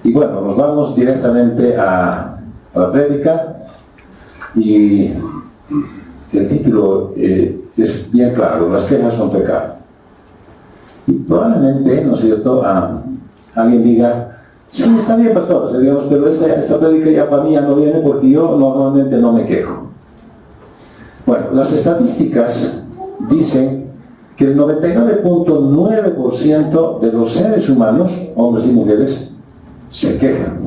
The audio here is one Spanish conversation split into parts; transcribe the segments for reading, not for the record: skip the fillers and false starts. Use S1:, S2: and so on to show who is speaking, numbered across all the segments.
S1: Y bueno, nos vamos directamente a la prédica, y el título es bien claro: las quejas son pecado. Y probablemente, ¿no es cierto?, alguien diga: sí, está bien, pastor, digamos, pero esta prédica ya para mí ya no viene porque yo normalmente no me quejo. Bueno, las estadísticas dicen que el 99.9% de los seres humanos, hombres y mujeres, se quejan.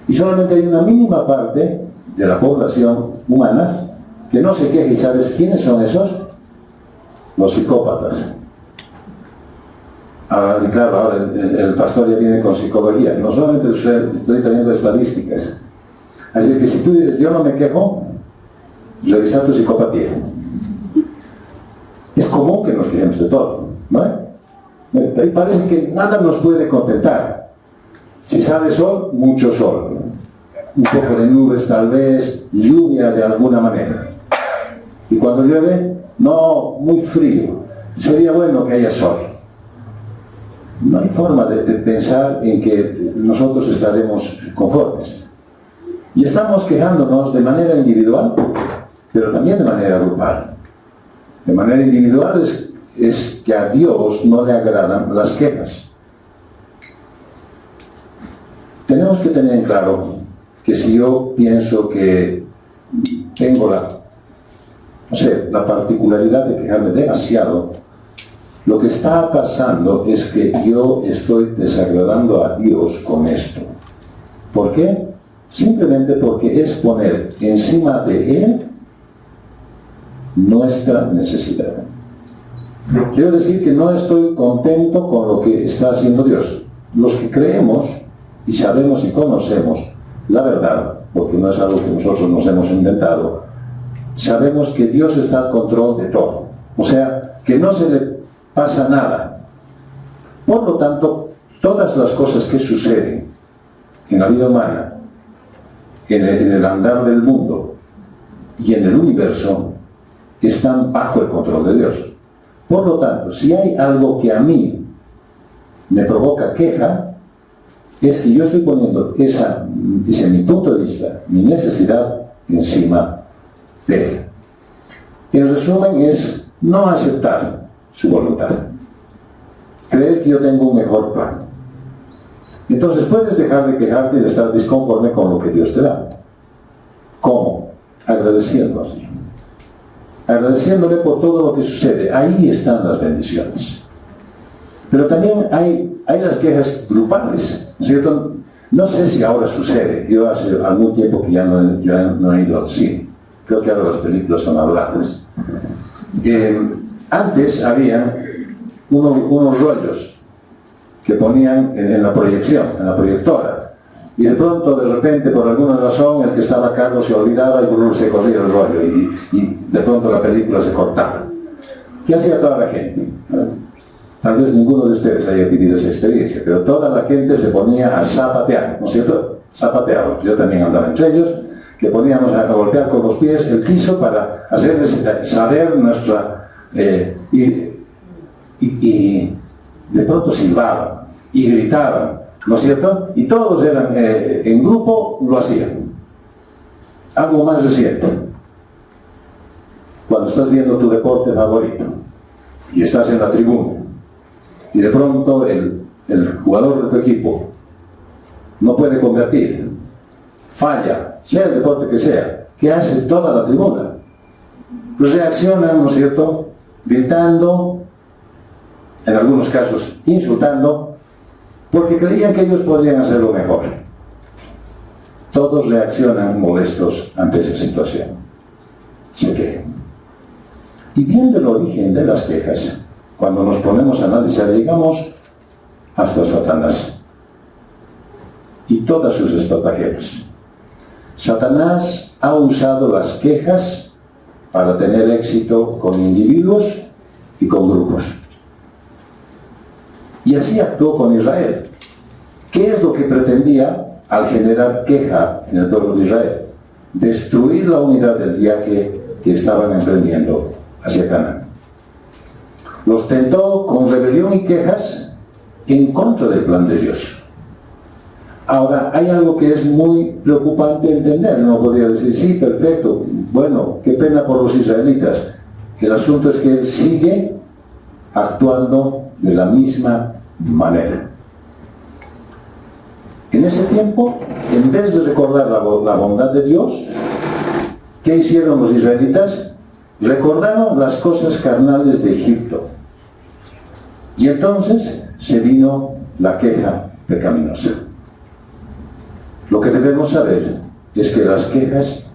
S1: Y solamente hay una mínima parte de la población humana que no se queja. ¿Y sabes quiénes son esos? Los psicópatas. Claro, ahora el pastor ya viene con psicología. No solamente estoy teniendo estadísticas. Así es que si tú dices: yo no me quejo, revisa tu psicopatía. Es común que nos quejemos de todo, ¿no? Y parece que nada nos puede contentar. Si sale sol, mucho sol. Un poco de nubes tal vez, lluvia de alguna manera. Y cuando llueve, no, muy frío. Sería bueno que haya sol. No hay forma de pensar en que nosotros estaremos conformes. Y estamos quejándonos de manera individual, pero también de manera grupal. De manera individual es que a Dios no le agradan las quejas. Tenemos que tener en claro que si yo pienso que tengo la particularidad de quejarme demasiado, lo que está pasando es que yo estoy desagradando a Dios con esto. ¿Por qué? Simplemente porque es poner encima de Él nuestra necesidad. Quiero decir que no estoy contento con lo que está haciendo Dios. Los que creemos y sabemos y conocemos la verdad, porque no es algo que nosotros nos hemos inventado, sabemos que Dios está al control de todo. O sea, que no se le pasa nada. Por lo tanto, todas las cosas que suceden en la vida humana, en el andar del mundo y en el universo, están bajo el control de Dios. Por lo tanto, si hay algo que a mí me provoca queja, es que yo estoy poniendo desde mi punto de vista, mi necesidad encima de Él. En resumen, es no aceptar su voluntad. Creer que yo tengo un mejor plan. Entonces puedes dejar de quejarte y de estar disconforme con lo que Dios te da. ¿Cómo? Agradeciéndole. Agradeciéndole por todo lo que sucede. Ahí están las bendiciones. Pero también hay las quejas grupales, ¿no es cierto? No sé si ahora sucede. Yo hace algún tiempo que ya no he ido al cine. Creo que ahora las películas son habladas. Antes había unos rollos que ponían en la proyección, en la proyectora. Y de pronto, de repente, por alguna razón, el que estaba a cargo se olvidaba y se corría el rollo. Y de pronto la película se cortaba. ¿Qué hacía toda la gente? Tal vez ninguno de ustedes haya vivido esa experiencia, pero toda la gente se ponía a zapatear, ¿no es cierto? Zapateados. Yo también andaba entre ellos, que poníamos a golpear con los pies el piso para hacerles saber nuestra... y de pronto silbaban y gritaban, ¿no es cierto? Y todos eran en grupo, lo hacían. Algo más reciente. Cuando estás viendo tu deporte favorito y estás en la tribuna y de pronto el jugador de tu equipo no puede convertir, falla, sea el deporte que sea, ¿qué hace toda la tribuna? Pues reaccionan, ¿no es cierto?, gritando, en algunos casos insultando, porque creían que ellos podrían hacerlo mejor. Todos reaccionan molestos ante esa situación. Se quejan. Y viendo el origen de las quejas, cuando nos ponemos a analizar, llegamos hasta Satanás y todas sus estratagemas. Satanás ha usado las quejas para tener éxito con individuos y con grupos. Y así actuó con Israel. ¿Qué es lo que pretendía al generar queja en el pueblo de Israel? Destruir la unidad del viaje que estaban emprendiendo hacia Canaán. Los tentó con rebelión y quejas en contra del plan de Dios. Ahora, hay algo que es muy preocupante entender. No podría decir, sí, perfecto, bueno, qué pena por los israelitas. El asunto es que él sigue actuando de la misma manera. En ese tiempo, en vez de recordar la bondad de Dios, ¿qué hicieron los israelitas? Recordaron las cosas carnales de Egipto. Y entonces se vino la queja pecaminosa. Lo que debemos saber es que las quejas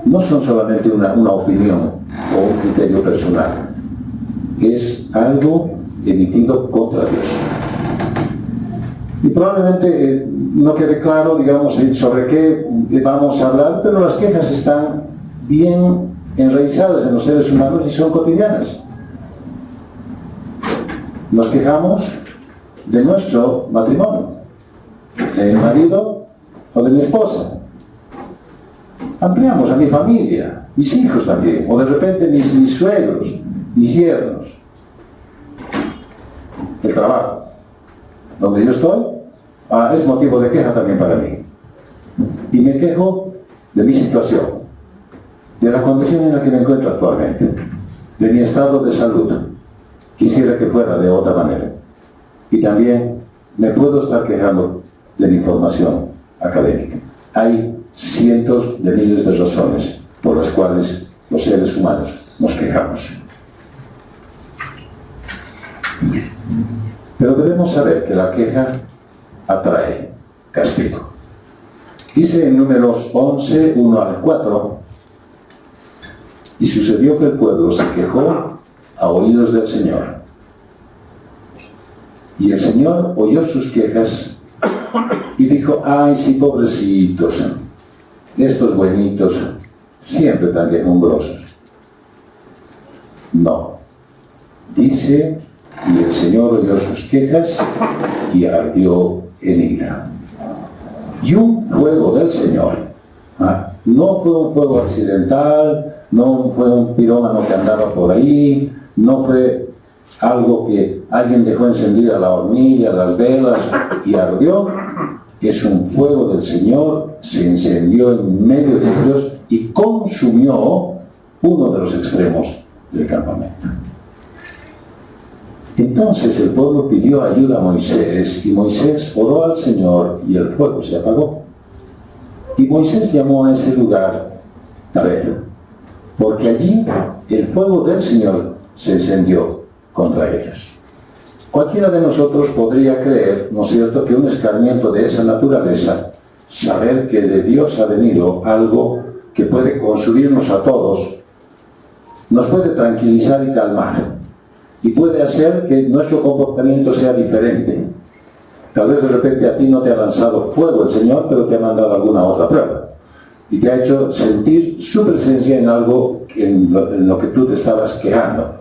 S1: no son solamente una opinión o un criterio personal. Es algo emitido contra Dios. Y probablemente no quede claro, digamos, sobre qué vamos a hablar, pero las quejas están bien enraizadas en los seres humanos y son cotidianas. Nos quejamos de nuestro matrimonio, de mi marido o de mi esposa. Ampliamos a mi familia, mis hijos también, o de repente mis suegros, mis yernos. El trabajo donde yo estoy es motivo de queja también para mí. Y me quejo de mi situación, de la condición en la que me encuentro actualmente, de mi estado de salud. Quisiera que fuera de otra manera. Y también me puedo estar quejando de mi formación académica. Hay cientos de miles de razones por las cuales los seres humanos nos quejamos. Pero debemos saber que la queja atrae castigo. Dice en Números 11, 1 al 4, y sucedió que el pueblo se quejó a oídos del Señor. Y el Señor oyó sus quejas y dijo, ay, sí, pobrecitos, estos buenitos, siempre tan quejumbrosos. No. Dice, y el Señor oyó sus quejas y ardió en ira. Y un fuego del Señor, no fue un fuego accidental, no fue un pirómano que andaba por ahí, no fue algo que alguien dejó encendida la hornilla, las velas y ardió. Es un fuego del Señor, se encendió en medio de ellos y consumió uno de los extremos del campamento. Entonces el pueblo pidió ayuda a Moisés, y Moisés oró al Señor, y el fuego se apagó. Y Moisés llamó a ese lugar Tabel, porque allí el fuego del Señor se encendió contra ellos. Cualquiera de nosotros podría creer, ¿no es cierto?, que un escarmiento de esa naturaleza, saber que de Dios ha venido algo que puede consumirnos a todos, nos puede tranquilizar y calmar. Y puede hacer que nuestro comportamiento sea diferente. Tal vez de repente a ti no te ha lanzado fuego el Señor, pero te ha mandado alguna otra prueba. Y te ha hecho sentir su presencia en algo en lo que tú te estabas quejando.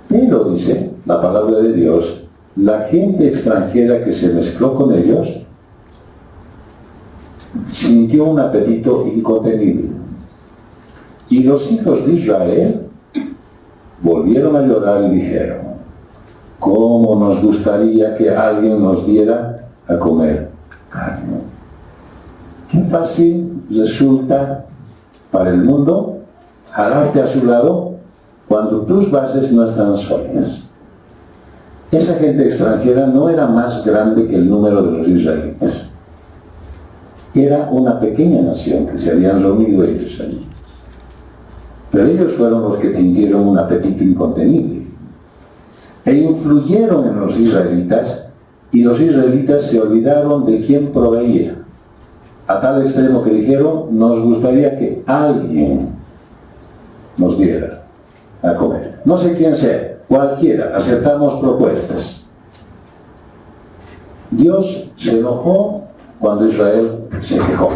S1: Pero, dice la palabra de Dios, la gente extranjera que se mezcló con ellos sintió un apetito incontenible. Y los hijos de Israel volvieron a llorar y dijeron, ¿cómo nos gustaría que alguien nos diera a comer carne? Qué fácil resulta para el mundo jalarte a su lado cuando tus bases no están sólidas. Esa gente extranjera no era más grande que el número de los israelitas. Era una pequeña nación que se habían reunido ellos allí. Pero ellos fueron los que sintieron un apetito incontenible e influyeron en los israelitas, y los israelitas se olvidaron de quién proveía, a tal extremo que dijeron, nos gustaría que alguien nos diera a comer. No sé quién sea, cualquiera, aceptamos propuestas. Dios se enojó cuando Israel se quejó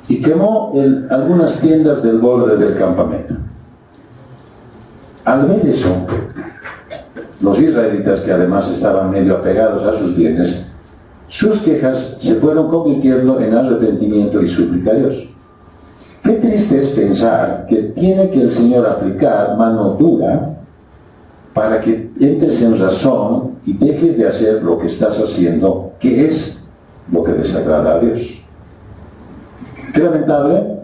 S1: y quemó algunas tiendas del borde del campamento. Al ver eso, los israelitas, que además estaban medio apegados a sus bienes, sus quejas se fueron convirtiendo en arrepentimiento y súplica a Dios. Qué triste es pensar que tiene que el Señor aplicar mano dura para que entres en razón y dejes de hacer lo que estás haciendo qué es lo que desagrada a Dios. Qué lamentable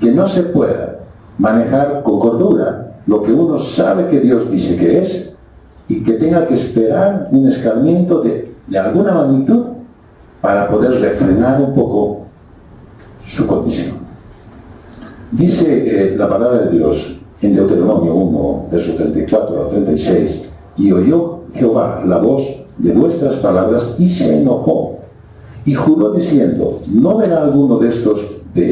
S1: que no se pueda manejar con cordura lo que uno sabe que Dios dice que es y que tenga que esperar un escarmiento de alguna magnitud para poder refrenar un poco su condición. Dice la palabra de Dios en Deuteronomio 1, verso 34 al 36, y oyó Jehová la voz de vuestras palabras y se enojó y juró diciendo, no verá alguno de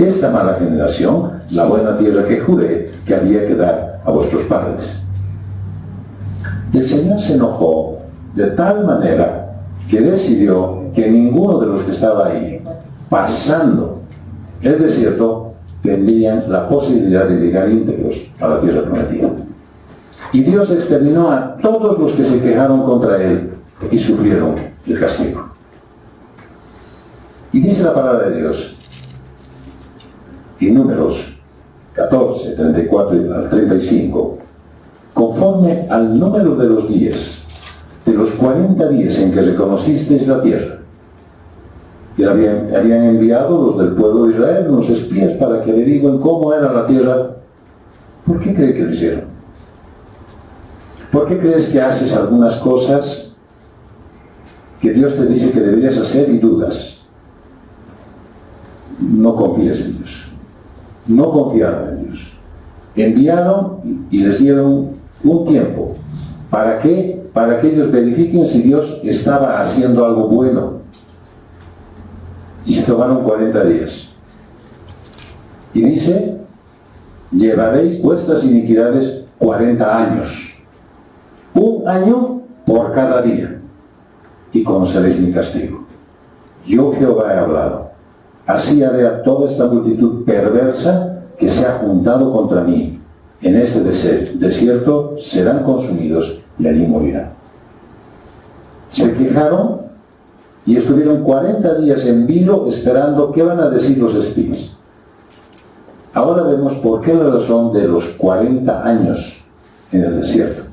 S1: esta mala generación la buena tierra que juré que había que dar a vuestros padres. El Señor se enojó de tal manera que decidió que ninguno de los que estaba ahí pasando el desierto tendrían la posibilidad de llegar íntegros a la tierra prometida. Y Dios exterminó a todos los que se quejaron contra él y sufrieron el castigo. Y dice la palabra de Dios en Números 14, 34 al 35, conforme al número de los días, de los 40 días en que reconocisteis la tierra, que habían enviado los del pueblo de Israel, unos espías, para que averigüen cómo era la tierra. ¿Por qué cree que lo hicieron? ¿Por qué crees que haces algunas cosas que Dios te dice que deberías hacer y dudas? No confíes en Dios. No confiaron en Dios. Enviaron y les dieron un tiempo. ¿Para qué? Para que ellos verifiquen si Dios estaba haciendo algo bueno. Y se tomaron 40 días. Y dice, llevaréis vuestras iniquidades 40 años. Un año por cada día. Y conoceréis mi castigo. Yo Jehová he hablado. Así haré a toda esta multitud perversa que se ha juntado contra mí. En este desierto serán consumidos y allí morirán. Se quejaron y estuvieron 40 días en vilo esperando qué van a decir los espías. Ahora vemos por qué la razón de los 40 años en el desierto.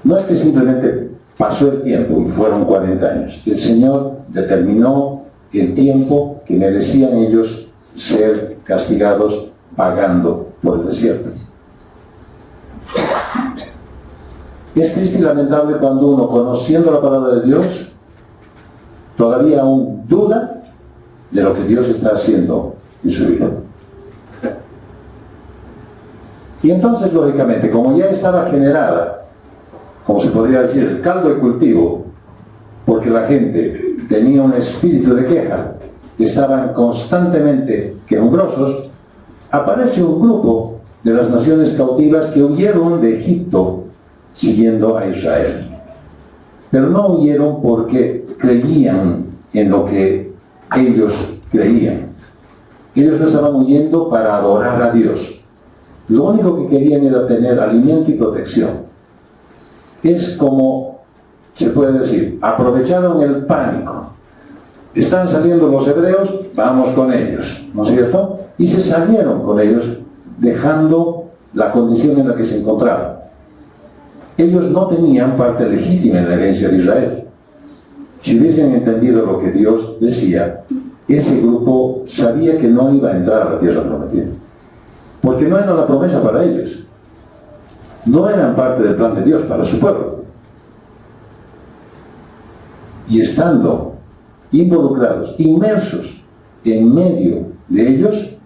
S1: No es que simplemente pasó el tiempo y fueron 40 años. El Señor determinó el tiempo que merecían ellos ser castigados pagando por el desierto. Es triste y lamentable cuando uno, conociendo la palabra de Dios, todavía aún duda de lo que Dios está haciendo en su vida. Y entonces, lógicamente, como ya estaba generada, como se podría decir, el caldo de cultivo, porque la gente tenía un espíritu de queja, estaban constantemente quejumbrosos, aparece un grupo de las naciones cautivas que huyeron de Egipto siguiendo a Israel. Pero no huyeron porque creían en lo que ellos creían. Ellos no estaban huyendo para adorar a Dios. Lo único que querían era tener alimento y protección. Es como, se puede decir, aprovecharon el pánico. Están saliendo los hebreos, vamos con ellos, ¿no es cierto? Y se salieron con ellos, dejando la condición en la que se encontraban. Ellos no tenían parte legítima en la herencia de Israel. Si hubiesen entendido lo que Dios decía, ese grupo sabía que no iba a entrar a la tierra prometida. Porque no era la promesa para ellos. No eran parte del plan de Dios para su pueblo. Y estando involucrados, inmersos en medio de ellos,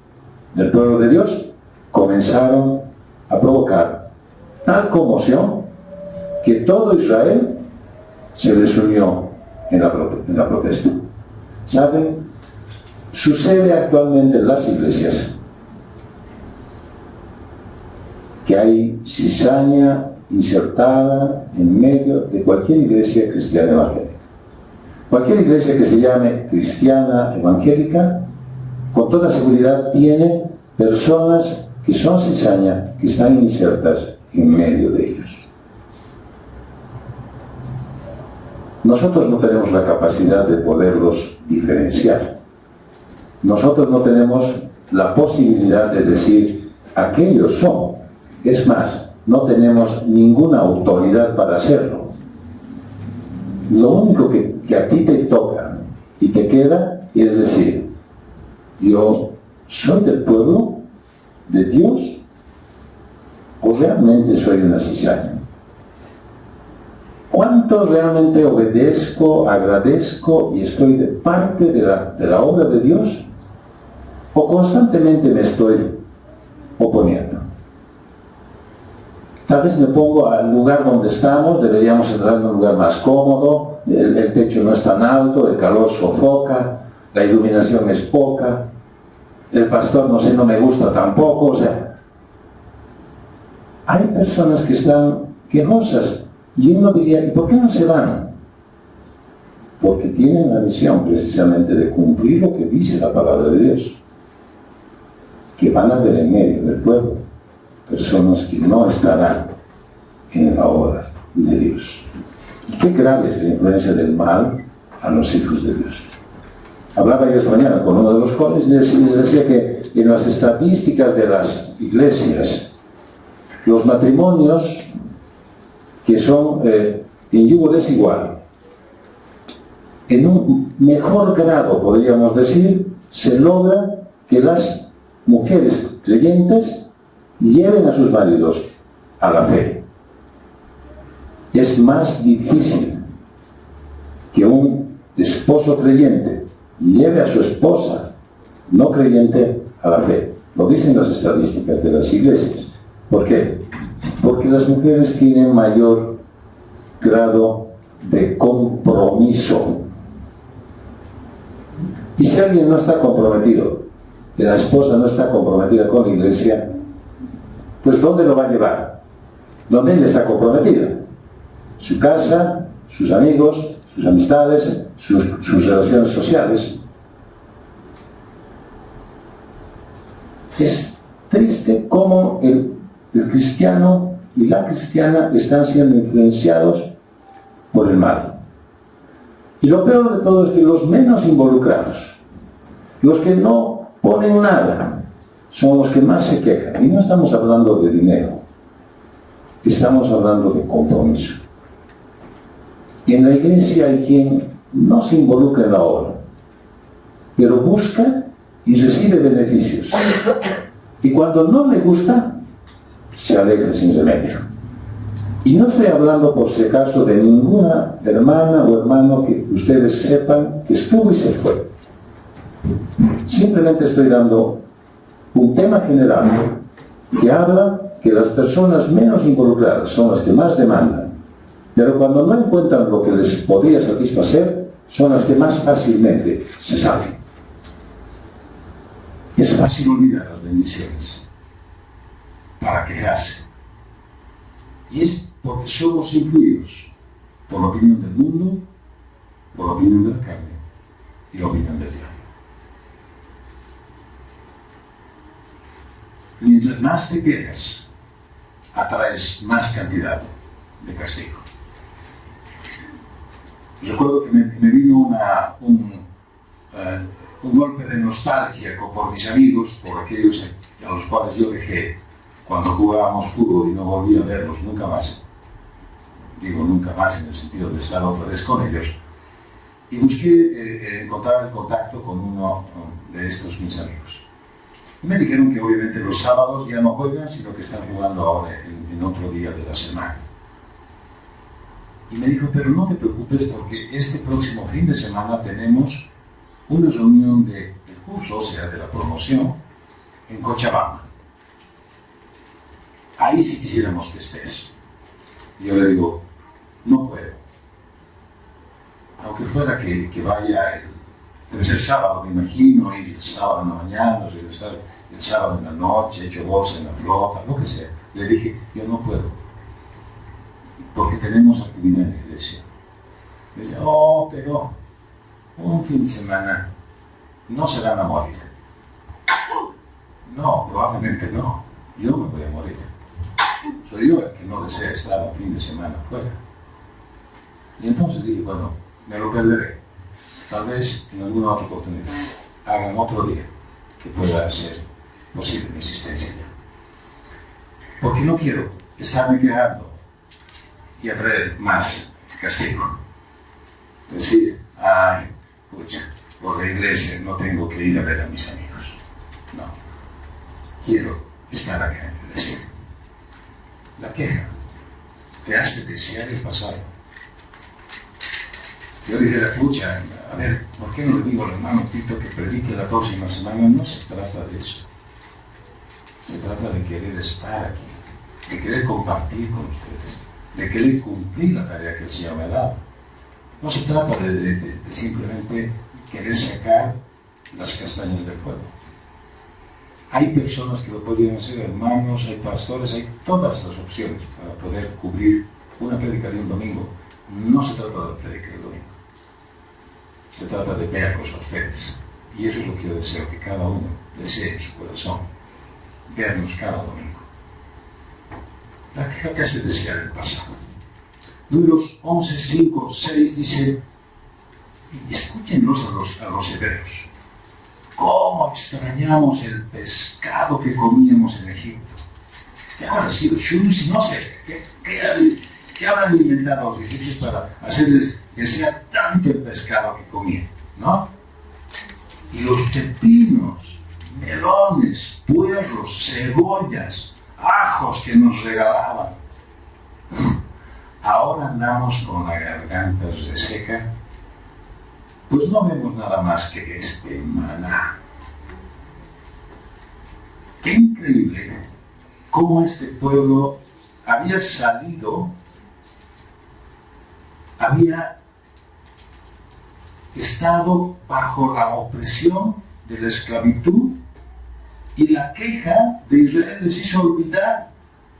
S1: del pueblo de Dios, comenzaron a provocar tal conmoción que todo Israel se les unió en la protesta. ¿Saben? Sucede actualmente en las iglesias que hay cizaña insertada en medio de cualquier iglesia cristiana evangélica. Cualquier iglesia que se llame cristiana evangélica, con toda seguridad tiene personas que son cizaña, que están insertas en medio de ellos. Nosotros no tenemos la capacidad de poderlos diferenciar. Nosotros no tenemos la posibilidad de decir, aquellos son. Es más, no tenemos ninguna autoridad para hacerlo. Lo único que que a ti te toca y te queda, y es decir, yo soy del pueblo de Dios o realmente soy una cizaña. ¿Cuánto realmente obedezco, agradezco y estoy de parte de la obra de Dios? ¿O constantemente me estoy oponiendo? Tal vez me pongo al lugar donde estamos, deberíamos entrar en un lugar más cómodo, el techo no es tan alto, el calor sofoca, la iluminación es poca, el pastor no me gusta tampoco, o sea, hay personas que están quejosas. Y uno diría, ¿y por qué no se van? Porque tienen la misión precisamente de cumplir lo que dice la palabra de Dios. Que van a ver en medio del pueblo personas que no estarán en la obra de Dios. Y qué grave es la influencia del mal a los hijos de Dios. Hablaba yo esta mañana con uno de los jóvenes y les decía que en las estadísticas de las iglesias, los matrimonios que son en yugo desigual, en un mejor grado, podríamos decir, se logra que las mujeres creyentes lleven a sus maridos a la fe. Es más difícil que un esposo creyente lleve a su esposa no creyente a la fe. Lo dicen las estadísticas de las iglesias. ¿Por qué? Porque las mujeres tienen mayor grado de compromiso. Y si alguien no está comprometido, que la esposa no está comprometida con la iglesia, pues ¿dónde lo va a llevar? ¿Dónde ella está comprometida? Su casa, sus amigos, sus amistades, sus relaciones sociales. Es triste cómo el cristiano y la cristiana están siendo influenciados por el mal. Y lo peor de todo es que los menos involucrados, los que no ponen nada, son los que más se quejan. Y no estamos hablando de dinero, estamos hablando de compromiso. Y en la iglesia hay quien no se involucra en la obra, pero busca y recibe beneficios. Y cuando no le gusta, se alegra sin remedio. Y no estoy hablando por si acaso de ninguna hermana o hermano que ustedes sepan que estuvo y se fue. Simplemente estoy dando un tema general que habla que las personas menos involucradas son las que más demandan, pero cuando no encuentran lo que les podría satisfacer, son las que más fácilmente se salen. Es fácil olvidar las bendiciones para quejarse. Y es porque somos influidos por la opinión del mundo, por la opinión de la carne y la opinión del diablo. Mientras más te quejas, atraes más cantidad de castigo. Recuerdo que me vino un golpe de nostalgia por mis amigos, por aquellos a los cuales yo dejé cuando jugábamos fútbol y no volví a verlos nunca más. Digo nunca más en el sentido de estar otra vez con ellos. Y busqué encontrar el contacto con uno de estos mis amigos. Y me dijeron que obviamente los sábados ya no juegan, sino que están jugando ahora en otro día de la semana. Y me dijo, pero no te preocupes porque este próximo fin de semana tenemos una reunión del curso, o sea, de la promoción, en Cochabamba. Ahí sí quisiéramos que estés. Y yo le digo, no puedo. Aunque fuera que vaya debe ser sábado, me imagino, ir el sábado en la mañana, regresar el sábado en la noche, hecho bolsa en la flota, lo que sea. Le dije, yo no puedo, porque tenemos actividad en la iglesia. Me dice, pero un fin de semana no se van a morir. No, probablemente no. Yo me voy a morir. Soy yo el que no desea estar un fin de semana fuera. Y entonces dije, bueno, me lo perderé. Tal vez en alguna otra oportunidad hagan otro día que pueda ser posible mi existencia ya. Porque no quiero estarme quejando y atraer más castigo. decir, ay, pucha, por la iglesia no tengo que ir a ver a mis amigos. No, quiero estar acá en la iglesia. La queja te hace desear el pasado. Si yo dijera, pucha, a ver, ¿por qué no le digo al hermano Tito que predique la próxima semana? No se trata de eso. Se trata de querer estar aquí, de querer compartir con ustedes, de querer cumplir la tarea que el Señor me ha dado. No se trata de simplemente querer sacar las castañas del fuego. Hay personas que lo podrían hacer, hermanos, hay pastores, hay todas las opciones para poder cubrir una prédica de un domingo. No se trata de predicar el domingo. Se trata de verlos a ustedes. Y eso es lo que yo deseo, que cada uno desee en su corazón. Vernos cada domingo. La queja que hace desear el pasado. Números 11, 5, 6 dice, escúchenlos a los hebreos. ¿Cómo extrañamos el pescado que comíamos en Egipto? ¿Qué habrá sido? Shus, no sé. ¿Qué habrán inventado los egipcios para hacerles que sea tanto el pescado que comían? ¿No? Y los pepinos, melones, puerros, cebollas, ajos que nos regalaban. Ahora andamos con la garganta reseca, pues no vemos nada más que este maná. Qué increíble cómo este pueblo había estado bajo la opresión de la esclavitud, y la queja de Israel les hizo olvidar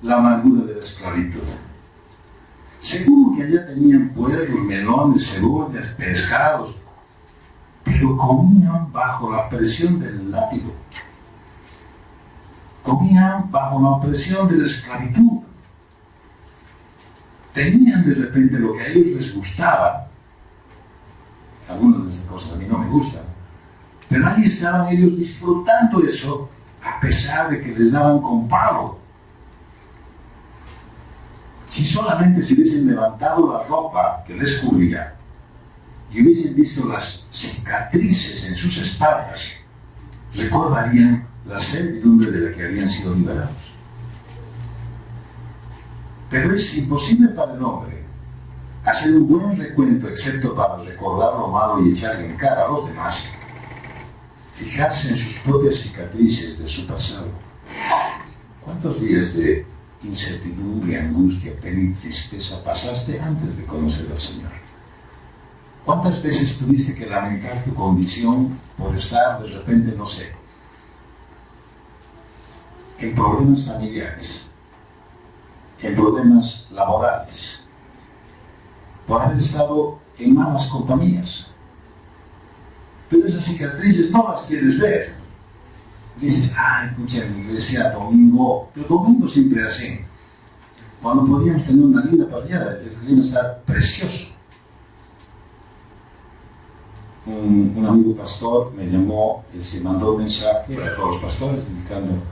S1: la amargura de la esclavitud. Seguro que allá tenían puerros, melones, cebollas, pescados, pero comían bajo la presión del látigo. Comían bajo la opresión de la esclavitud. Tenían de repente lo que a ellos les gustaba. Algunas de esas cosas a mí no me gustan. Pero ahí estaban ellos disfrutando eso, a pesar de que les daban con palo. Si solamente se hubiesen levantado la ropa que les cubría y hubiesen visto las cicatrices en sus espaldas, recordarían la servidumbre de la que habían sido liberados. Pero es imposible para el hombre hacer un buen recuento, excepto para recordar lo malo y echarle en cara a los demás, fijarse en sus propias cicatrices de su pasado. ¿Cuántos días de incertidumbre, angustia, pena y tristeza pasaste antes de conocer al Señor? ¿Cuántas veces tuviste que lamentar tu condición por estar de repente, no sé, en problemas familiares, en problemas laborales, por haber estado en malas compañías? Pero esas cicatrices no las quieres ver. Dices, ay, pucha, en la iglesia, domingo, pero domingo siempre así. Cuando podíamos tener una linda parrillada, el clima está precioso. Un amigo pastor me llamó y se mandó un mensaje a todos los pastores indicando,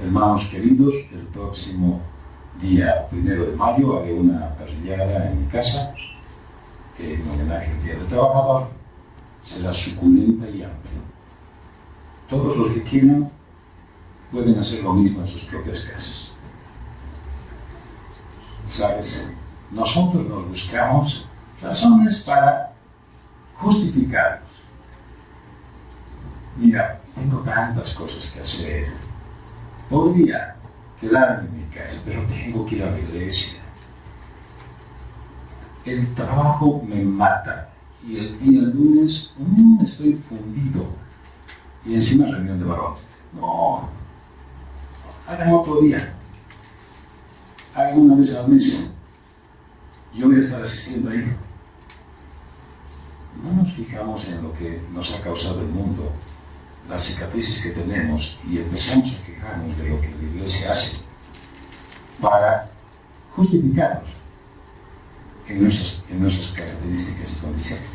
S1: hermanos queridos, el próximo día 1 de mayo haré una parrillada en mi casa, en homenaje al Día del Trabajador. Será suculenta y amplia. Todos los que quieran pueden hacer lo mismo en sus propias casas. ¿Sabes? Nosotros nos buscamos razones para justificarnos. Mira, tengo tantas cosas que hacer. Podría quedarme en mi casa, pero tengo que ir a la iglesia. El trabajo me mata y el día lunes estoy fundido. Y encima reunión de varones. No, hagan otro día. Hagan una vez al mes. Yo voy a estar asistiendo ahí. No nos fijamos en lo que nos ha causado el mundo, las cicatrices que tenemos, y empezamos a fijarnos de lo que la iglesia hace para justificarnos en nuestras características y condiciones.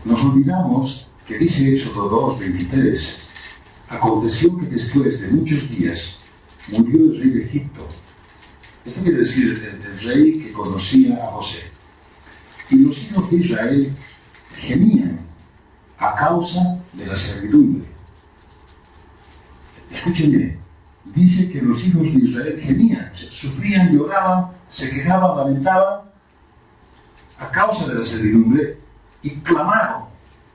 S1: Nos olvidamos que dice Éxodo 2:23, aconteció que después de muchos días murió el rey de Egipto, Esto quiere decir el rey que conocía a José. Y los hijos de Israel gemían a causa de la servidumbre. Escuchen bien, dice que los hijos de Israel gemían, sufrían, lloraban, se quejaban, lamentaban a causa de la servidumbre y clamaron,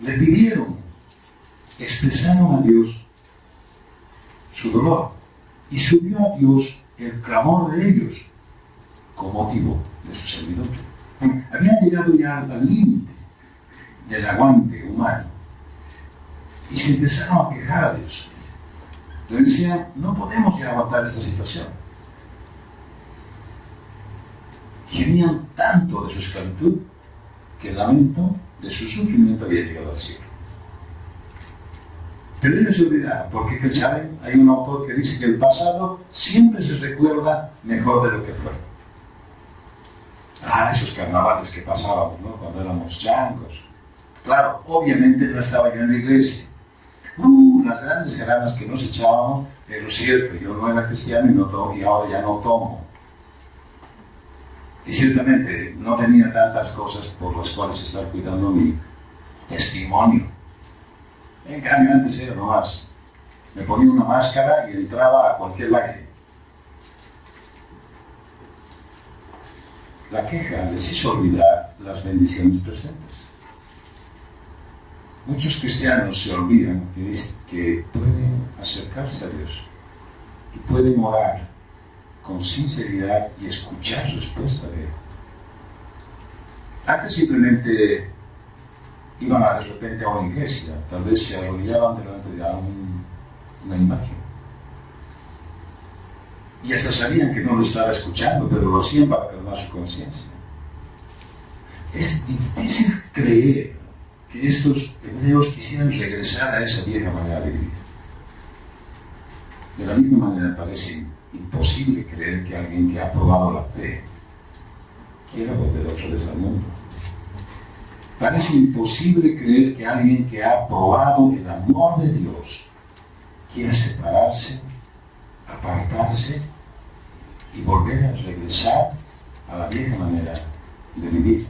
S1: le pidieron, expresaron a Dios su dolor y subió a Dios el clamor de ellos con motivo de su servidumbre. Habían llegado ya al límite del aguante humano y se empezaron a quejar a Dios. Le decían, no podemos ya aguantar esta situación. Gemían tanto de su esclavitud que el lamento de su sufrimiento había llegado al cielo. Pero ellos se olvidaron, porque ¿saben? Hay un autor que dice que el pasado siempre se recuerda mejor de lo que fue. Esos carnavales que pasábamos, ¿no? Cuando éramos changos. Claro, obviamente no estaba yo en la iglesia. Las grandes granas que nos echábamos, pero cierto, yo no era cristiano y ahora ya no tomo. Y ciertamente no tenía tantas cosas por las cuales estar cuidando mi testimonio. En cambio, antes era nomás. Me ponía una máscara y entraba a cualquier baile. La queja les hizo olvidar las bendiciones presentes. Muchos cristianos se olvidan que pueden acercarse a Dios y pueden orar con sinceridad y escuchar respuesta de Él. Antes simplemente iban de repente a una iglesia, tal vez se arrodillaban delante de una imagen. Y hasta sabían que no lo estaba escuchando, pero lo hacían para calmar su conciencia. Es difícil creer que estos hebreos quisieran regresar a esa vieja manera de vivir. De la misma manera parece imposible creer que alguien que ha probado la fe quiera volver otra vez al mundo. Parece imposible creer que alguien que ha probado el amor de Dios quiera separarse, apartarse y volver a regresar a la vieja manera de vivir.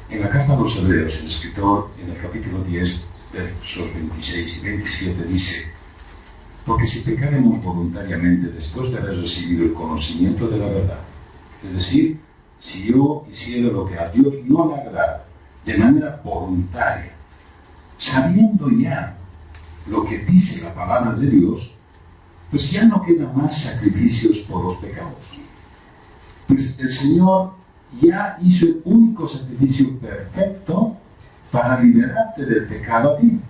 S1: En la carta a los Hebreos, el escritor en el capítulo 10, versos 26 y 27 dice: porque si pecaremos voluntariamente después de haber recibido el conocimiento de la verdad, es decir, si yo hiciera lo que a Dios no le agrada, de manera voluntaria, sabiendo ya lo que dice la palabra de Dios, pues ya no quedan más sacrificios por los pecados. Pues el Señor ya hizo el único sacrificio perfecto para liberarte del pecado a ti.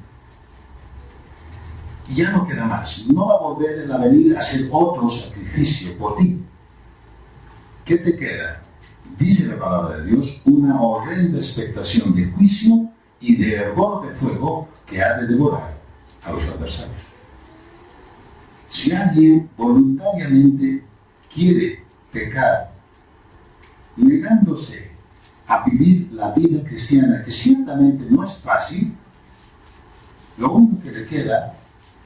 S1: Y ya no queda más. No va a volver a venir a hacer otro sacrificio por ti. ¿Qué te queda? Dice la palabra de Dios, una horrenda expectación de juicio y de hervor de fuego que ha de devorar a los adversarios. Si alguien voluntariamente quiere pecar, negándose a vivir la vida cristiana, que ciertamente no es fácil, lo único que le queda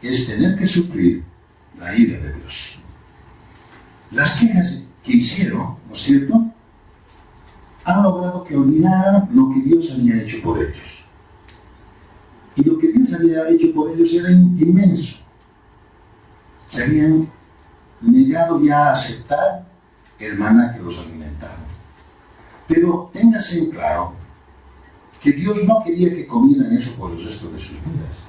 S1: es tener que sufrir la ira de Dios. Las quejas que hicieron, ¿no es cierto?, han logrado que olvidaran lo que Dios había hecho por ellos. Y lo que Dios había hecho por ellos era inmenso. Se habían negado ya a aceptar el maná que los alimentaba. Pero ténganse en claro que Dios no quería que comieran eso por el resto de sus vidas.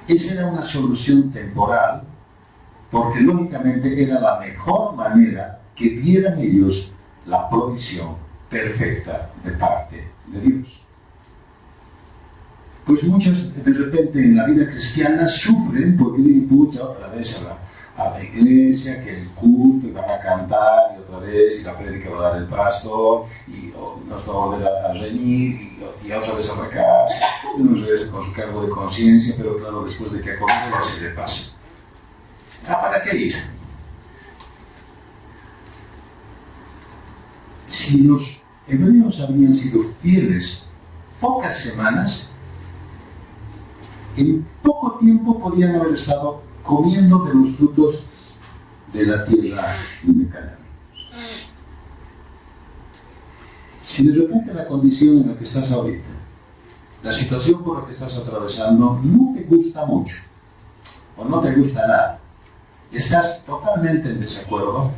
S1: Esa era una solución temporal, porque lógicamente era la mejor manera que vieran ellos la provisión perfecta de parte de Dios. Pues muchos de repente en la vida cristiana sufren porque dicen, pucha, otra vez a la iglesia, que el culto, y van a cantar, y otra vez, y la prédica va a dar el pastor, y nos va a volver a reñir, y otra vez a la casa, y uno regresa con su cargo de conciencia, pero claro, después de que ha comido, ya se le pasa. ¿Para qué ir? Si los hebreos habían sido fieles pocas semanas, en poco tiempo podían haber estado comiendo de los frutos de la tierra de Canaán. Si de repente la condición en la que estás ahorita, la situación por la que estás atravesando, no te gusta mucho, o no te gusta nada, estás totalmente en desacuerdo,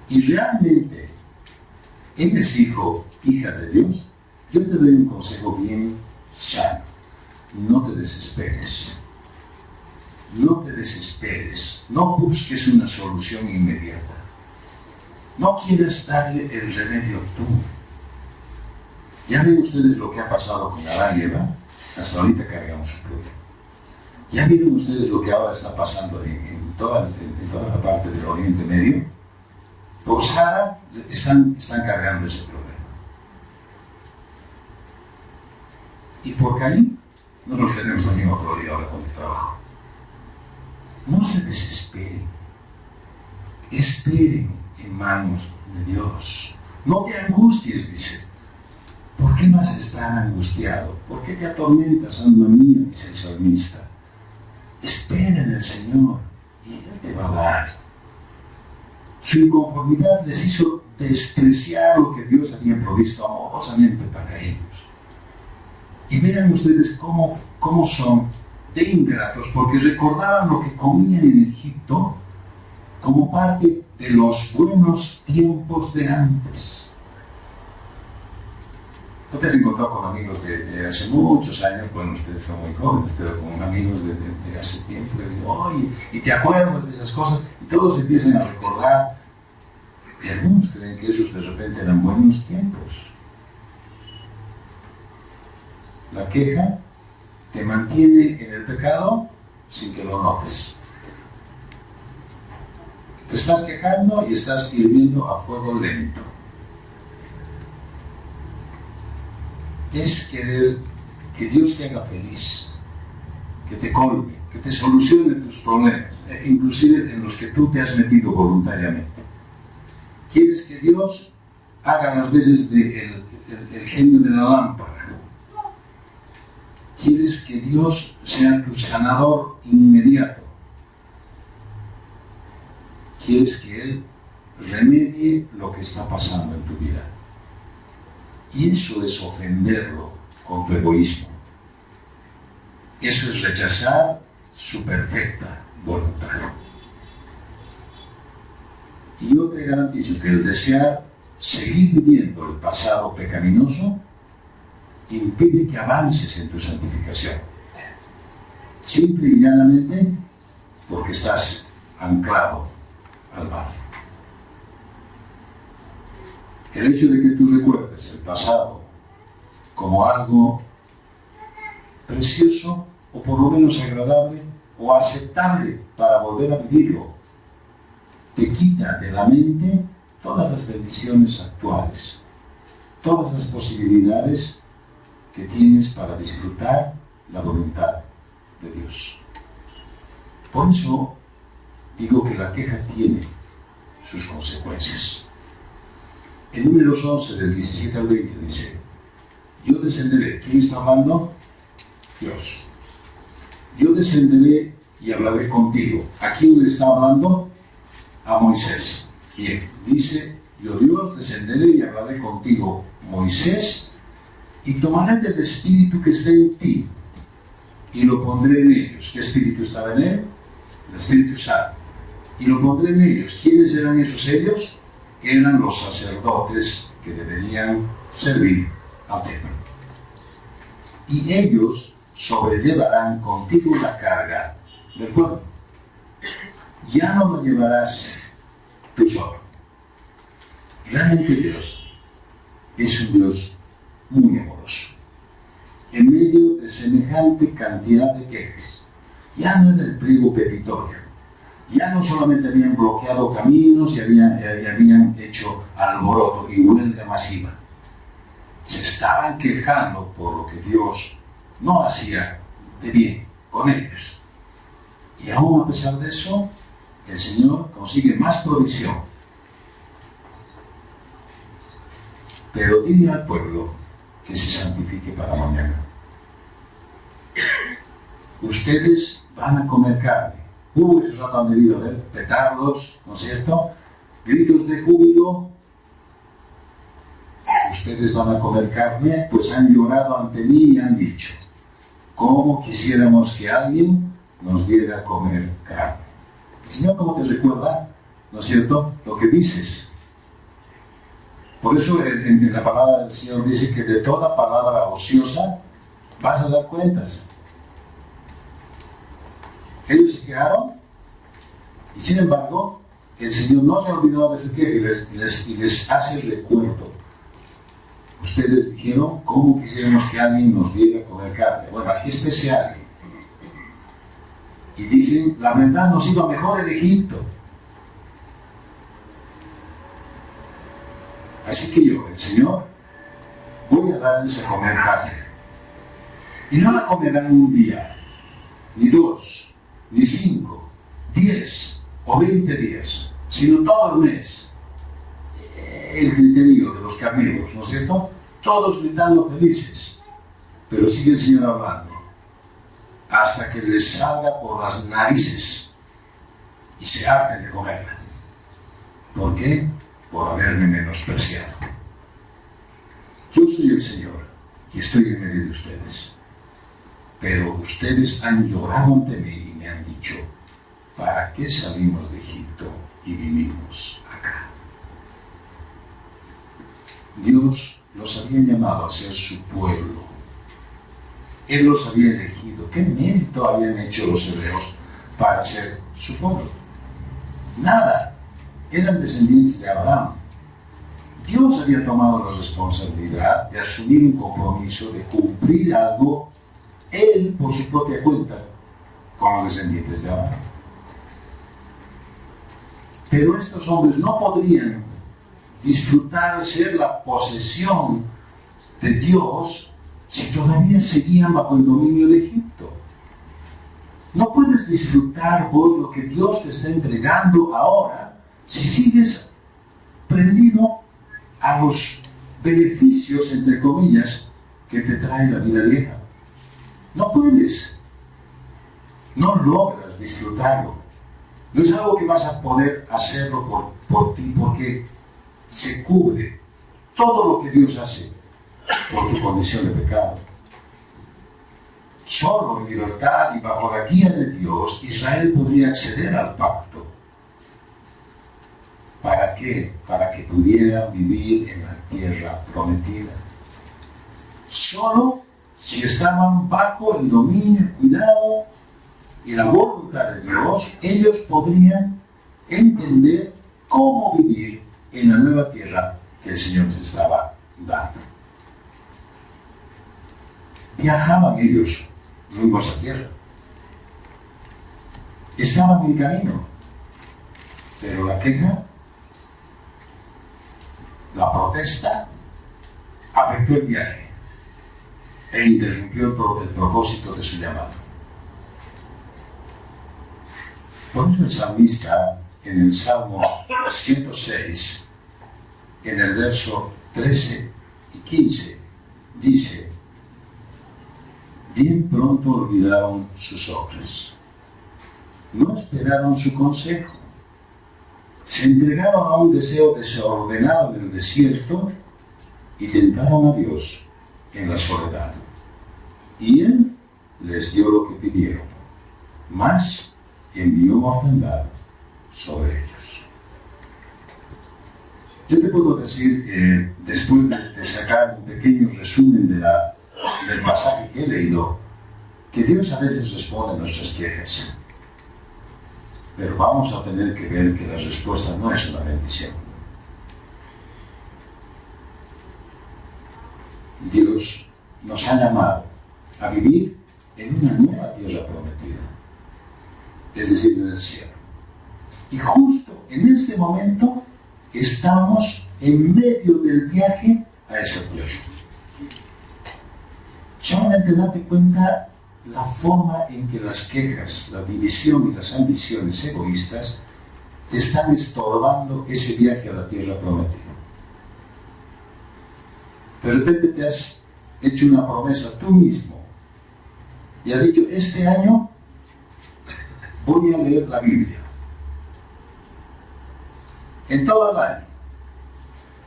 S1: y realmente eres hijo, hija de Dios, yo te doy un consejo bien sano. No te desesperes. No te desesperes. No busques una solución inmediata. No quieres darle el remedio tú. Ya ven ustedes lo que ha pasado con Adán y Eva. Hasta ahorita cargamos su problema. Ya vieron ustedes lo que ahora está pasando en toda la parte del Oriente Medio. Por Sara están cargando ese problema. Y por Caín, nosotros tenemos la misma problema ahora con el trabajo. No se desesperen. Esperen en manos de Dios. No te angusties, dice. ¿Por qué vas a estar angustiado? ¿Por qué te atormentas, alma mía? Dice el salmista. Espera en el Señor y Él te va a dar. Su inconformidad les hizo despreciar lo que Dios había provisto amorosamente para ellos. Y vean ustedes cómo son de ingratos, porque recordaban lo que comían en Egipto como parte de los buenos tiempos de antes. ¿Tú te has encontrado con amigos de hace muchos años? Bueno, ustedes son muy jóvenes, pero con amigos de hace tiempo, les digo, oye, y te acuerdas de esas cosas, y todos empiezan a recordar, y algunos creen que esos de repente eran buenos tiempos. La queja te mantiene en el pecado sin que lo notes. Te estás quejando y estás hirviendo a fuego lento. Es querer que Dios te haga feliz, que te colme, que te solucione tus problemas, inclusive en los que tú te has metido voluntariamente. Quieres que Dios haga las veces de el genio de la lámpara. Quieres que Dios sea tu sanador inmediato. Quieres que Él remedie lo que está pasando en tu vida. Y eso es ofenderlo con tu egoísmo. Eso es rechazar su perfecta voluntad. Y yo te garantizo que el desear seguir viviendo el pasado pecaminoso impide que avances en tu santificación. Simple y llanamente porque estás anclado al mal. El hecho de que tú recuerdes el pasado como algo precioso o por lo menos agradable o aceptable para volver a vivirlo, te quita de la mente todas las bendiciones actuales, todas las posibilidades que tienes para disfrutar la voluntad de Dios. Por eso digo que la queja tiene sus consecuencias. En Números 11, del 17 al 20 dice, yo descenderé. ¿Quién está hablando? Dios. Yo descenderé y hablaré contigo. ¿A quién le está hablando? A Moisés. Bien, dice, yo Dios descenderé y hablaré contigo, Moisés, y tomaré del espíritu que está en ti y lo pondré en ellos. ¿Qué espíritu estaba en él? El Espíritu Santo. Y lo pondré en ellos. ¿Quiénes eran esos ellos? Eran los sacerdotes que deberían servir al templo. Y ellos sobrellevarán contigo la carga del pueblo. Ya no lo llevarás tú solo. Realmente Dios es un Dios muy amoroso. En medio de semejante cantidad de quejas, ya no era el pliego petitorio, ya no solamente habían bloqueado caminos y habían hecho alboroto y huelga masiva, se estaban quejando por lo que Dios no hacía de bien con ellos. Y aún a pesar de eso, el Señor consigue más provisión. Pero dile al pueblo que se santifique para mañana. Ustedes van a comer carne, Esos han debido ver petardos, ¿no es cierto? Gritos de júbilo. Ustedes van a comer carne, pues han llorado ante mí y han dicho, ¿cómo quisiéramos que alguien nos diera a comer carne? El Señor, ¿cómo te recuerda, no es cierto, lo que dices? Por eso en la palabra del Señor dice que de toda palabra ociosa vas a dar cuentas. Ellos se quejaron y sin embargo el Señor no se olvidó de su queja y les hace el recuerdo. Ustedes dijeron, ¿cómo quisiéramos que alguien nos diera a comer carne? Bueno, aquí está ese alguien. Y dicen, la verdad nos iba mejor en Egipto. Así que yo, el Señor, voy a darles a comer carne. Y no la comerán un día, ni 2, ni 5, 10 o 20 días, sino todo el mes. El criterio de los carnívoros, ¿no es cierto? Todos gritando felices. Pero sigue el Señor hablando. Hasta que les salga por las narices y se harten de comerla. ¿Por qué? Por haberme menospreciado. Yo soy el Señor y estoy en medio de ustedes. Pero ustedes han llorado ante mí y me han dicho, ¿para qué salimos de Egipto y vinimos acá? Dios los había llamado a ser su pueblo. Él los había elegido. ¿Qué mérito habían hecho los hebreos para ser su pueblo? Nada. Eran descendientes de Abraham. Dios había tomado la responsabilidad de asumir un compromiso, de cumplir algo, él por su propia cuenta, con los descendientes de Abraham. Pero estos hombres no podrían disfrutar ser la posesión de Dios si todavía seguían bajo el dominio de Egipto. No puedes disfrutar vos lo que Dios te está entregando ahora si sigues prendido a los beneficios, entre comillas, que te trae la vida vieja. No puedes. No logras disfrutarlo. No es algo que vas a poder hacerlo por ti, porque se cubre todo lo que Dios hace por tu condición de pecado. Solo en libertad y bajo la guía de Dios, Israel podría acceder al pacto. ¿Para qué? Para que pudiera vivir en la tierra prometida. Solo si estaban bajo el dominio, el cuidado y la voluntad de Dios, ellos podrían entender cómo vivir en la nueva tierra que el Señor les estaba dando. Viajaban ellos rumbo a esa tierra. Estaban en camino. Pero la queja, la protesta, afectó el viaje e interrumpió el propósito de su llamado. Por eso el salmista, en el Salmo 106, en el verso 13 y 15, dice: bien pronto olvidaron sus obras, no esperaron su consejo, se entregaron a un deseo desordenado en el desierto y tentaron a Dios en la soledad. Y Él les dio lo que pidieron, mas envió mortandad sobre ellos. Yo te puedo decir, después de sacar un pequeño resumen del pasaje que he leído, que Dios a veces responde a nuestras quejas. Pero vamos a tener que ver que la respuesta no es una bendición. Dios nos ha llamado a vivir en una nueva tierra prometida, es decir, en el cielo. Y justo en este momento estamos en medio del viaje a esa tierra. Solamente date cuenta la forma en que las quejas, la división y las ambiciones egoístas te están estorbando ese viaje a la tierra prometida. De repente te has hecho una promesa tú mismo y has dicho: este año voy a leer la Biblia. En todo el año,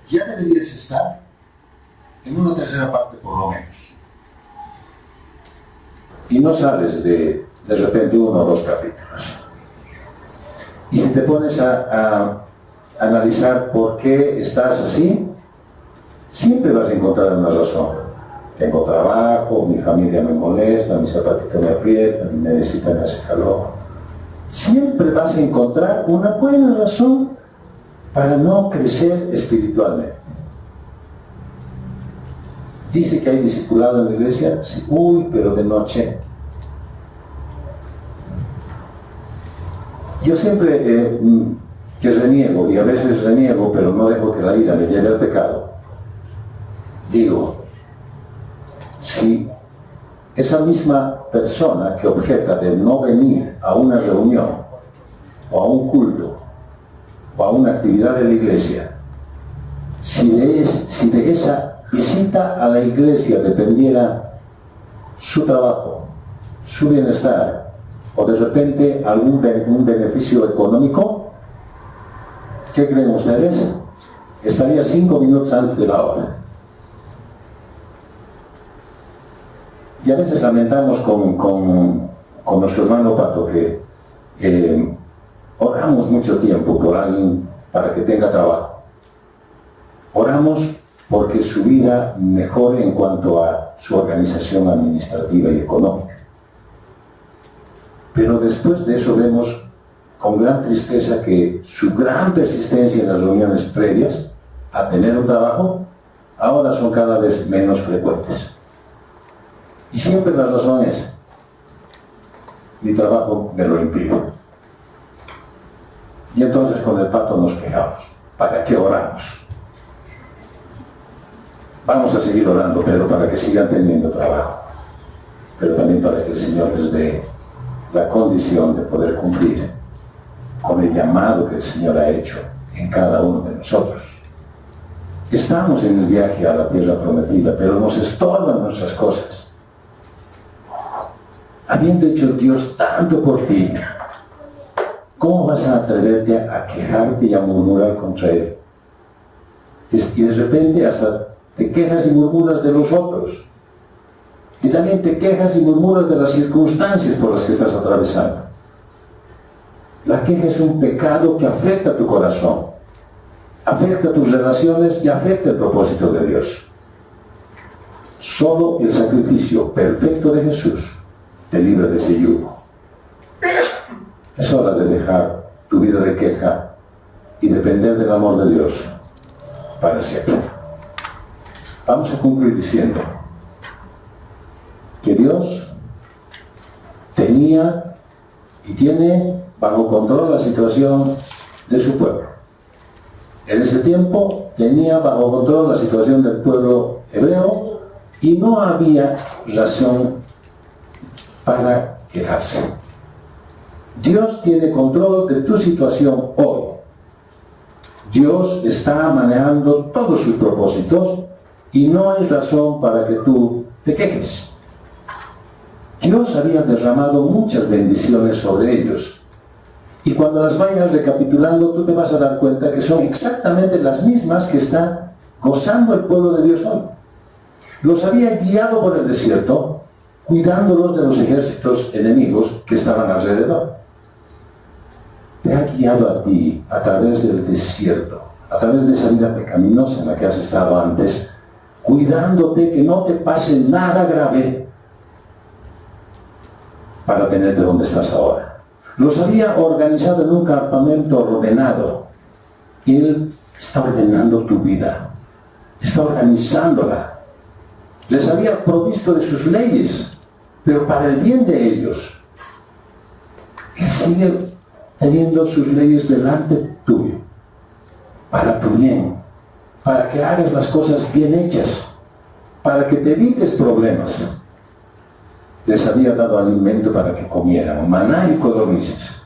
S1: ya deberías estar en una tercera parte por lo menos. Y no sales de repente 1 o 2 capítulos. Y si te pones a analizar por qué estás así, siempre vas a encontrar una razón. Tengo trabajo, mi familia me molesta, mi zapatito me aprieta, mi medicina me hace calor. Siempre vas a encontrar una buena razón para no crecer espiritualmente. Dice que hay discipulado en la iglesia, sí, pero de noche. Yo siempre que reniego, y a veces reniego, pero no dejo que la ira me lleve al pecado, digo, si esa misma persona que objeta de no venir a una reunión, o a un culto, o a una actividad de la iglesia, si de esa visita a la iglesia dependiera su trabajo, su bienestar, o de repente un beneficio económico, ¿qué creen ustedes? Estaría 5 minutos antes de la hora. Y a veces lamentamos con nuestro hermano Pato que oramos mucho tiempo por alguien para que tenga trabajo. Oramos porque su vida mejore en cuanto a su organización administrativa y económica. Pero después de eso vemos con gran tristeza que su gran persistencia en las reuniones previas a tener un trabajo ahora son cada vez menos frecuentes. Y siempre la razón es, mi trabajo me lo impide. Y entonces con el Pato nos quejamos. ¿Para qué oramos? Vamos a seguir orando, Pedro, para que sigan teniendo trabajo. Pero también para que el Señor les dé la condición de poder cumplir con el llamado que el Señor ha hecho en cada uno de nosotros. Estamos en el viaje a la tierra prometida, pero nos estorban nuestras cosas. Habiendo hecho Dios tanto por ti, ¿cómo vas a atreverte a quejarte y a murmurar contra Él? Y de repente hasta te quejas y murmuras de los otros. Y también te quejas y murmuras de las circunstancias por las que estás atravesando. La queja es un pecado que afecta a tu corazón, afecta a tus relaciones y afecta el propósito de Dios. Solo el sacrificio perfecto de Jesús te libra de ese yugo. Es hora de dejar tu vida de queja y depender del amor de Dios para siempre. Vamos a concluir diciendo que Dios tenía y tiene bajo control la situación de su pueblo. En ese tiempo tenía bajo control la situación del pueblo hebreo y no había razón para quejarse. Dios tiene control de tu situación hoy. Dios está manejando todos sus propósitos y no hay razón para que tú te quejes. Dios había derramado muchas bendiciones sobre ellos. Y cuando las vayas recapitulando, tú te vas a dar cuenta que son exactamente las mismas que está gozando el pueblo de Dios hoy. Los había guiado por el desierto, cuidándolos de los ejércitos enemigos que estaban alrededor. Te ha guiado a ti a través del desierto, a través de esa vida pecaminosa en la que has estado antes, cuidándote que no te pase nada grave para tenerte donde estás ahora. Los había organizado en un campamento ordenado. Y Él está ordenando tu vida, está organizándola. Les había provisto de sus leyes, pero para el bien de ellos. Él sigue teniendo sus leyes delante tuyo, para tu bien, para que hagas las cosas bien hechas, para que te evites problemas. Les había dado alimento para que comieran, maná y codornices.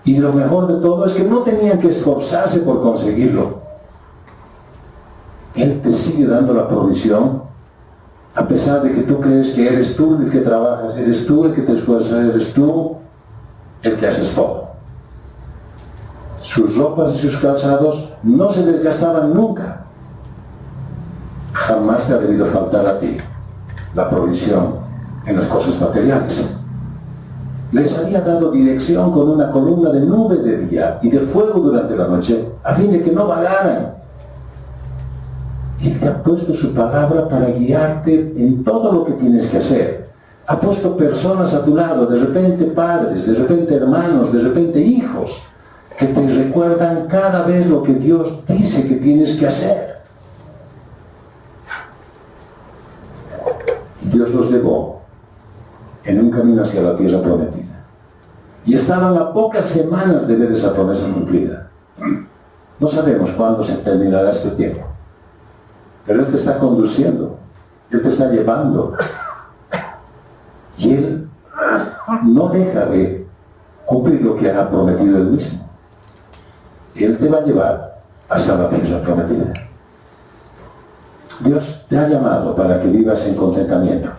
S1: Y lo mejor de todo es que no tenían que esforzarse por conseguirlo. Él te sigue dando la provisión, a pesar de que tú crees que eres tú el que trabajas, eres tú el que te esfuerzas, eres tú el que haces todo. Sus ropas y sus calzados no se desgastaban nunca. Jamás te ha debido faltar a ti la provisión en las cosas materiales. Les había dado dirección con una columna de nube de día y de fuego durante la noche, a fin de que no vagaran. Él te ha puesto su palabra para guiarte en todo lo que tienes que hacer. Ha puesto personas a tu lado, de repente padres, de repente hermanos, de repente hijos, que te recuerdan cada vez lo que Dios dice que tienes que hacer. Dios los llevó en un camino hacia la tierra prometida. Y estaban a pocas semanas de ver esa promesa cumplida. No sabemos cuándo se terminará este tiempo. Pero Él te está conduciendo. Él te está llevando. Y Él no deja de cumplir lo que ha prometido Él mismo. Él te va a llevar hasta la tierra prometida. Dios te ha llamado para que vivas en contentamiento.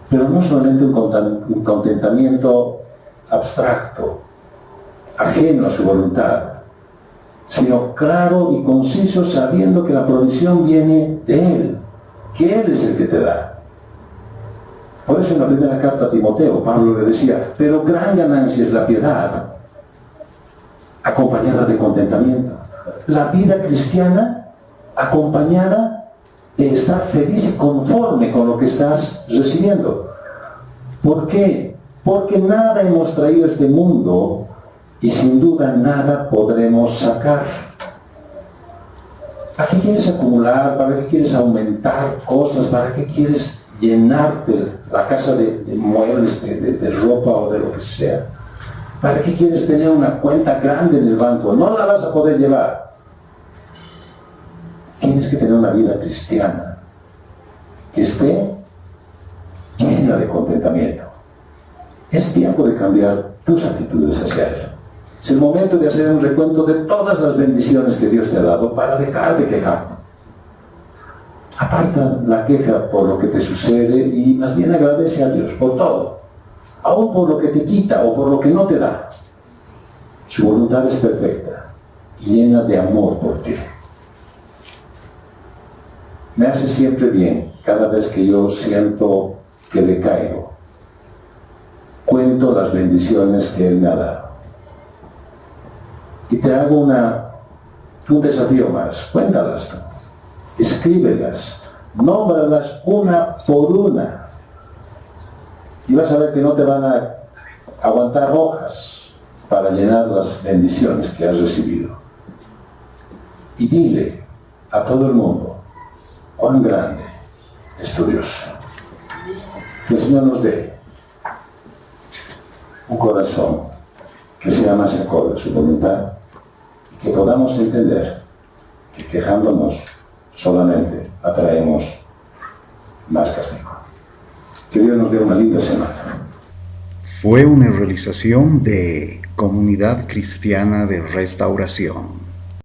S1: Pero no solamente un contentamiento abstracto, ajeno a su voluntad, sino claro y conciso, sabiendo que la provisión viene de Él, que Él es el que te da. Por eso en la primera carta a Timoteo, Pablo le decía, pero gran ganancia es la piedad, acompañada de contentamiento. La vida cristiana acompañada de estar feliz y conforme con lo que estás recibiendo. ¿Por qué? Porque nada hemos traído a este mundo y sin duda nada podremos sacar. ¿Para qué quieres acumular? ¿Para qué quieres aumentar cosas? ¿Para qué quieres llenarte la casa de muebles, de ropa o de lo que sea? ¿Para qué quieres tener una cuenta grande en el banco? No la vas a poder llevar. Tienes que tener una vida cristiana que esté llena de contentamiento. Es tiempo de cambiar tus actitudes hacia Él. Es el momento de hacer un recuento de todas las bendiciones que Dios te ha dado para dejar de quejarte. Aparta la queja por lo que te sucede y más bien agradece a Dios por todo, aún por lo que te quita o por lo que no te da. Su voluntad es perfecta y llena de amor por ti. Me hace siempre bien cada vez que yo siento que decaigo. Cuento las bendiciones que Él me ha dado. Y te hago un desafío más. Cuéntalas tú. Escríbelas. Nómbralas una por una. Y vas a ver que no te van a aguantar hojas para llenar las bendiciones que has recibido. Y dile a todo el mundo cuán grande es tu Dios. Que el Señor nos dé un corazón que sea más acorde a su voluntad y que podamos entender que quejándonos solamente atraemos más castigo. Que Dios nos dé una linda semana.
S2: Fue una realización de Comunidad Cristiana de Restauración.